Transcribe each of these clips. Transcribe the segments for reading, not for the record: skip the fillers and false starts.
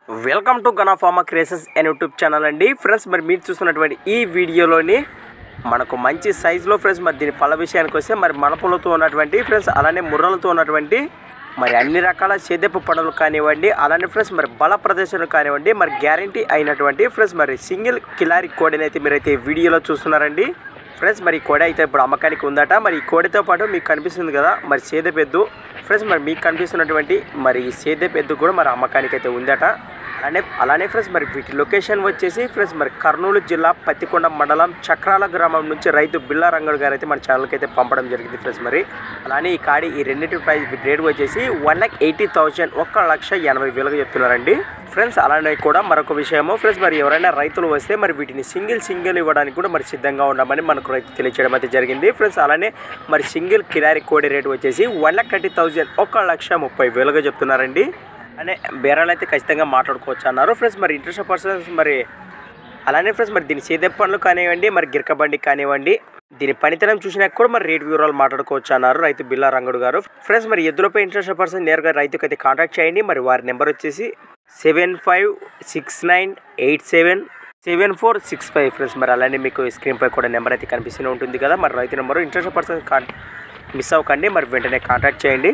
Welcome to Gana pharma creations and YouTube channel అండి friends. మరి మీరు చూస్తున్నటువంటి ఈ వీడియోలోని మనకు మంచి సైజులో ఫ్రెండ్స్ మరి దీని పళ్ళ విషయానికి వస్తే మరి మలపులతో ఉన్నటువంటి ఫ్రెండ్స్ అలానే ముర్రలతో ఉన్నటువంటి మరి అన్ని రకాల సేదెపు పనులు కానివ్వండి, అలానే ఫ్రెండ్స్ మరి బల ప్రదర్శనలు కానివ్వండి, మరి గ్యారంటీ అయినటువంటి ఫ్రెండ్స్ మరి సింగిల్ కిలారీ కోడిని అయితే మీరైతే వీడియోలో చూస్తున్నారండి ఫ్రెండ్స్. మరి ఈ కోడి అయితే ఇప్పుడు అమ్మకానికి ఉందట. మరి ఈ కోడితో పాటు మీకు కనిపిస్తుంది కదా మరి సేదెపెద్దు ఫ్రెండ్స్. మరి మీకు కనిపిస్తున్నటువంటి మరి ఈ సేదెపెద్దు కూడా మరి అమ్మకానికి అయితే ఉందట. అలానే ఫ్రెండ్స్ మరి వీటి లొకేషన్ వచ్చేసి ఫ్రెండ్స్ మరి కర్నూలు జిల్లా పత్తికొండ మండలం చక్రాల గ్రామం నుంచి రైతు బిల్లా రంగడు గారు అయితే మన ఛానల్కి అయితే పంపడం జరిగింది ఫ్రెండ్స్. మరి అలానే ఈ కాడి ఈ రెండింటి ప్రైస్ రేట్ వచ్చేసి 1,80,000 1,80,000 చెప్తున్నారండి ఫ్రెండ్స్. అలానే కూడా మరొక విషయము ఫ్రెండ్స్ మరి ఎవరైనా రైతులు వస్తే మరి వీటిని సింగిల్ ఇవ్వడానికి కూడా మరి సిద్ధంగా ఉన్నామని మనకు రైతు తెలియచేయడం అయితే జరిగింది ఫ్రెండ్స్. అలానే మరి సింగిల్ కిలారీ కోడి రేటు వచ్చేసి 1,30,000 1,30,000 చెప్తున్నారండి. అనే బేరాలు అయితే ఖచ్చితంగా మాట్లాడుకోవచ్చు అన్నారు ఫ్రెండ్స్. మరి ఇంట్రెస్ట్ పర్సన్స్ మరి అలానే ఫ్రెండ్స్ మరి దీని సేదె పనులు కానివ్వండి, మరి గిరకబండి కానివ్వండి, దీని పనితనం చూసినాక కూడా మరి రేట్ వివరాలు మాట్లాడుకోవచ్చు అన్నారు రైతు బిల్లా రంగడు గారు ఫ్రెండ్స్. మరి ఎద్దులపై ఇంట్రెస్ట్ పర్సన్ నేరుగా రైతుకి అయితే కాంటాక్ట్ చేయండి. మరి వారి నెంబర్ వచ్చేసి 7569877465 ఫ్రెండ్స్. మరి అలానే మీకు స్క్రీన్ పై కూడా నెంబర్ అయితే కనిపిస్తూనే ఉంటుంది కదా మరి రైతు నెంబరు. ఇంట్రెస్ట్ పర్సన్ మిస్ అవ్వకండి, మరి వెంటనే కాంటాక్ట్ చేయండి.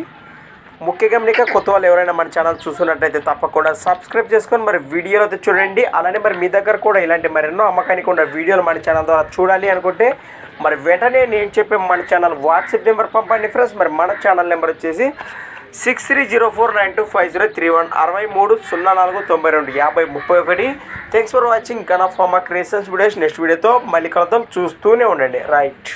ముఖ్యంగా కొత్త వాళ్ళు ఎవరైనా మన ఛానల్ చూస్తున్నట్టయితే తప్పకుండా సబ్స్క్రైబ్ చేసుకొని మరి వీడియోలో అయితే చూడండి. అలానే మరి మీ దగ్గర కూడా ఇలాంటి మరెన్నో అమ్మకానికి ఉన్న వీడియోలు మన ఛానల్ ద్వారా చూడాలి అనుకుంటే మరి వెంటనే నేను చెప్పే మన ఛానల్ వాట్సాప్ నెంబర్ పంపండి ఫ్రెండ్స్. మరి మన ఛానల్ నెంబర్ వచ్చేసి 6304925031 6304925031. Thanks for watching Gana pharma creations videos. Next వీడియోతో మళ్ళీ కలుద్దాం, చూస్తూనే ఉండండి. రైట్.